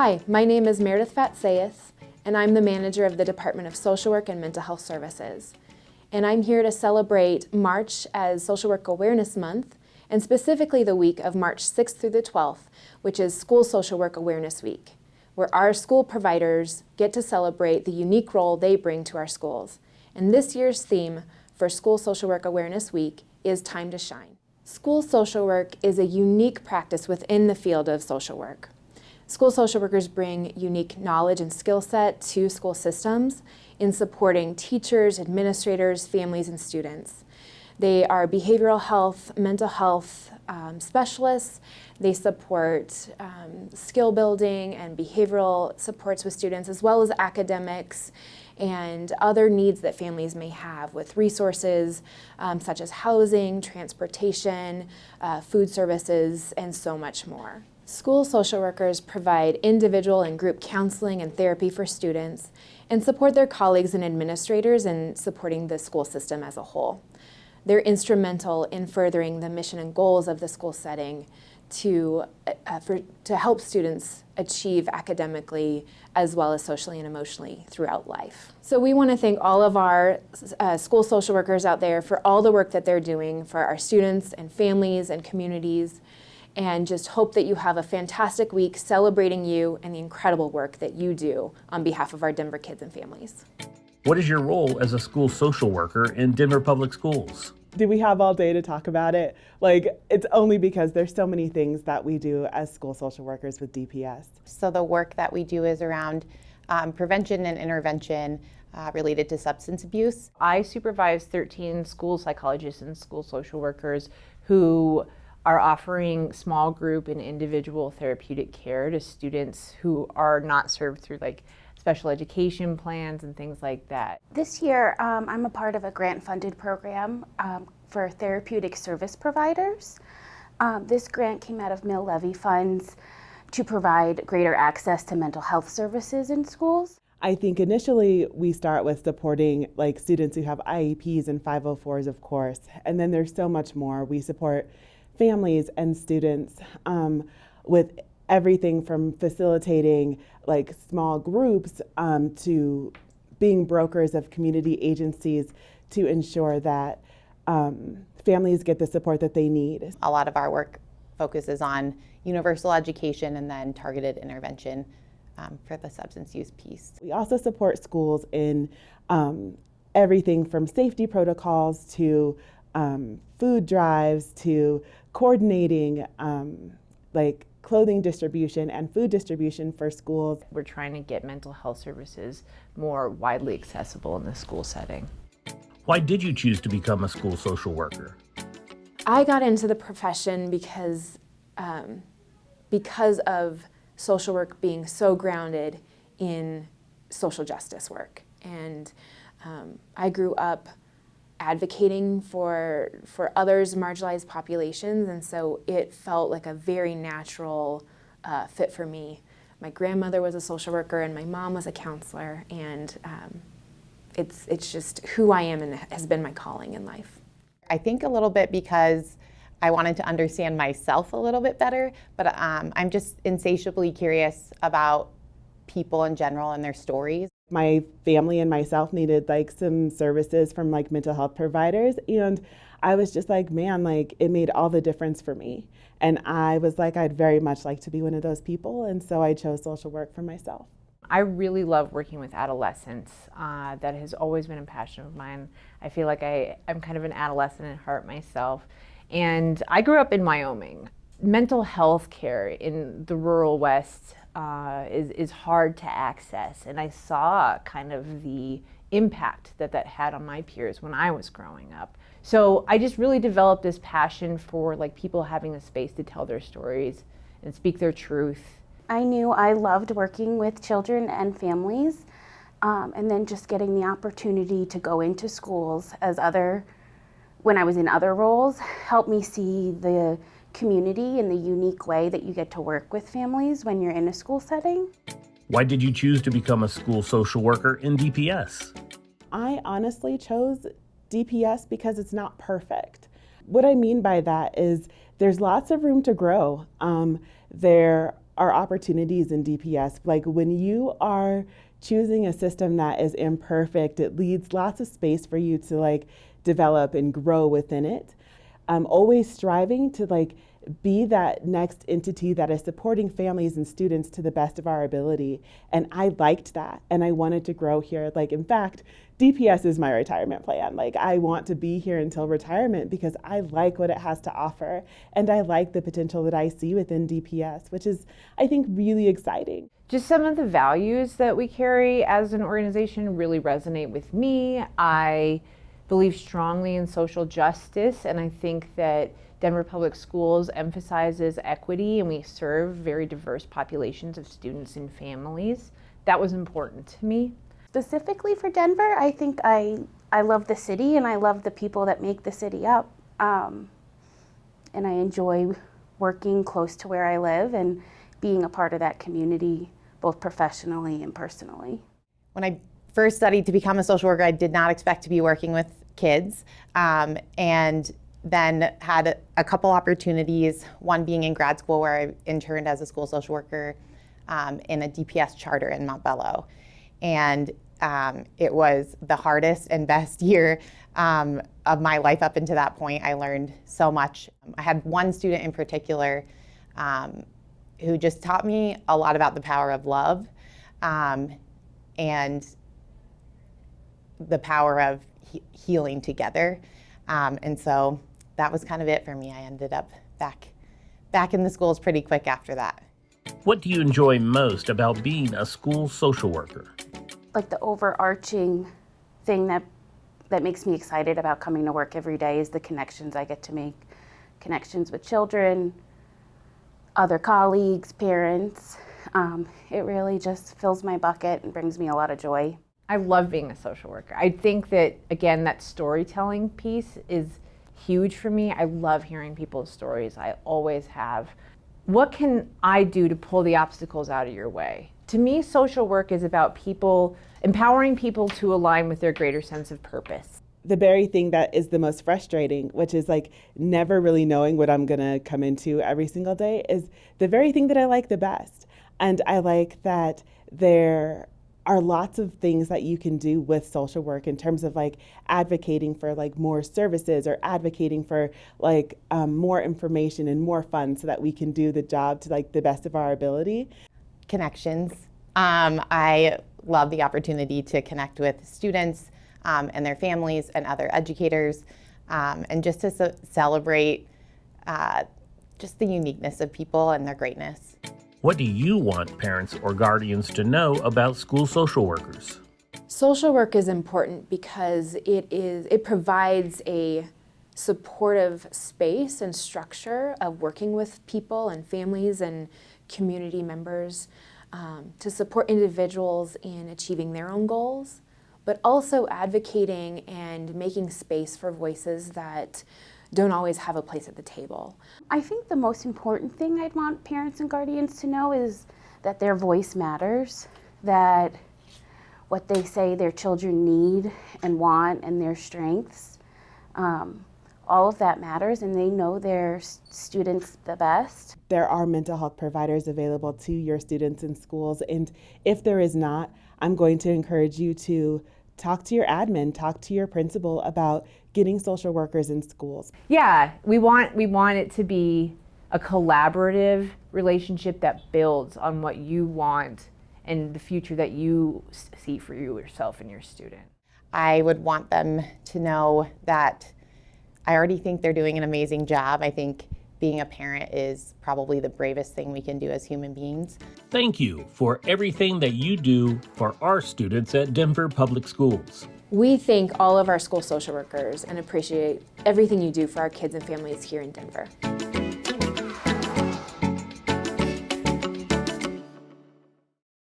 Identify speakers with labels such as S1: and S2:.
S1: Hi, my name is Meredith Fatsayas, and I'm the manager of the Department of Social Work and Mental Health Services. And I'm here to celebrate March as Social Work Awareness Month, and specifically the week of March 6th through the 12th, which is School Social Work Awareness Week, where our school providers get to celebrate the unique role they bring to our schools. And this year's theme for School Social Work Awareness Week is Time to Shine. School social work is a unique practice within the field of social work. School social workers bring unique knowledge and skill set to school systems in supporting teachers, administrators, families, and students. They are behavioral health, mental health specialists. They support skill building and behavioral supports with students, as well as academics and other needs that families may have with resources such as housing, transportation, food services, and so much more. School social workers provide individual and group counseling and therapy for students and support their colleagues and administrators in supporting the school system as a whole. They're instrumental in furthering the mission and goals of the school setting to help students achieve academically as well as socially and emotionally throughout life. So we want to thank all of our school social workers out there for all the work that they're doing for our students and families and communities, and just hope that you have a fantastic week celebrating you and the incredible work that you do on behalf of our Denver kids and families.
S2: What is your role as a school social worker in Denver Public Schools?
S3: Do we have all day to talk about it? It's only because there's so many things that we do as school social workers with DPS.
S4: So the work that we do is around prevention and intervention related to substance abuse.
S5: I supervise 13 school psychologists and school social workers who are offering small group and individual therapeutic care to students who are not served through special education plans and things like that.
S6: This year, I'm a part of a grant-funded program for therapeutic service providers. This grant came out of mill levy funds to provide greater access to mental health services in schools.
S3: I think initially we start with supporting students who have IEPs and 504s, of course, and then there's so much more. We support families and students with everything from facilitating small groups to being brokers of community agencies to ensure that families get the support that they need.
S4: A lot of our work focuses on universal education and then targeted intervention for the substance use piece.
S3: We also support schools in everything from safety protocols to food drives to coordinating clothing distribution and food distribution for schools.
S5: We're trying to get mental health services more widely accessible in the school setting.
S2: Why did you choose to become a school social worker?
S1: I got into the profession because of social work being so grounded in social justice work. And I grew up advocating for others, marginalized populations, and so it felt like a very natural fit for me. My grandmother was a social worker and my mom was a counselor, and it's just who I am and has been my calling in life.
S4: I think a little bit because I wanted to understand myself a little bit better, but I'm just insatiably curious about people in general and their stories.
S3: My family and myself needed some services from mental health providers, and I was just man, it made all the difference for me. And I was I'd very much like to be one of those people, and so I chose social work for myself.
S5: I really love working with adolescents. That has always been a passion of mine. I feel like I'm kind of an adolescent at heart myself. And I grew up in Wyoming. Mental health care in the rural West is hard to access, and I saw kind of the impact that had on my peers when I was growing up. So I just really developed this passion for people having a space to tell their stories and speak their truth.
S6: I knew I loved working with children and families, and then just getting the opportunity to go into schools when I was in other roles helped me see the community in the unique way that you get to work with families when you're in a school setting.
S2: Why did you choose to become a school social worker in DPS?
S3: I honestly chose DPS because it's not perfect. What I mean by that is there's lots of room to grow. There our opportunities in DPS. Like when you are choosing a system that is imperfect, it leaves lots of space for you to like develop and grow within it. I'm always striving to like be that next entity that is supporting families and students to the best of our ability. And I liked that and I wanted to grow here. Like in fact, DPS is my retirement plan. Like I want to be here until retirement because I like what it has to offer and I like the potential that I see within DPS, which is I think really exciting.
S5: Just some of the values that we carry as an organization really resonate with me. I believe strongly in social justice, and I think that Denver Public Schools emphasizes equity, and we serve very diverse populations of students and families. That was important to me.
S6: Specifically for Denver, I think I love the city and I love the people that make the city up. And I enjoy working close to where I live and being a part of that community, both professionally and personally.
S4: When I first studied to become a social worker, I did not expect to be working with kids, and then had a couple opportunities, one being in grad school where I interned as a school social worker in a DPS charter in Montbello. And it was the hardest and best year of my life up until that point. I learned so much. I had one student in particular who just taught me a lot about the power of love and the power of healing together. And so that was kind of it for me. I ended up back in the schools pretty quick after that.
S2: What do you enjoy most about being a school social worker?
S6: Like the overarching thing that makes me excited about coming to work every day is the connections I get to make. Connections with children, other colleagues, parents. It really just fills my bucket and brings me a lot of joy.
S5: I love being a social worker. I think that, again, that storytelling piece is huge for me. I love hearing people's stories. I always have. What can I do to pull the obstacles out of your way? To me, social work is about people, empowering people to align with their greater sense of purpose.
S3: The very thing that is the most frustrating, which is like never really knowing what I'm gonna come into every single day, is the very thing that I like the best. And I like that there are lots of things that you can do with social work in terms of like advocating for like more services or advocating for like more information and more funds so that we can do the job to like the best of our ability.
S4: Connections. I love the opportunity to connect with students and their families and other educators, and just to celebrate just the uniqueness of people and their greatness.
S2: What do you want parents or guardians to know about school social workers?
S1: Social work is important because it provides a supportive space and structure of working with people and families and community members to support individuals in achieving their own goals, but also advocating and making space for voices that don't always have a place at the table.
S6: I think the most important thing I'd want parents and guardians to know is that their voice matters, that what they say their children need and want and their strengths, all of that matters, and they know their students the best.
S3: There are mental health providers available to your students in schools, and if there is not, I'm going to encourage you to talk to your admin, talk to your principal about getting social workers in schools.
S5: Yeah, we want it to be a collaborative relationship that builds on what you want and the future that you see for yourself and your student.
S4: I would want them to know that I already think they're doing an amazing job. I think being a parent is probably the bravest thing we can do as human beings.
S2: Thank you for everything that you do for our students at Denver Public Schools.
S1: We thank all of our school social workers and appreciate everything you do for our kids and families here in Denver.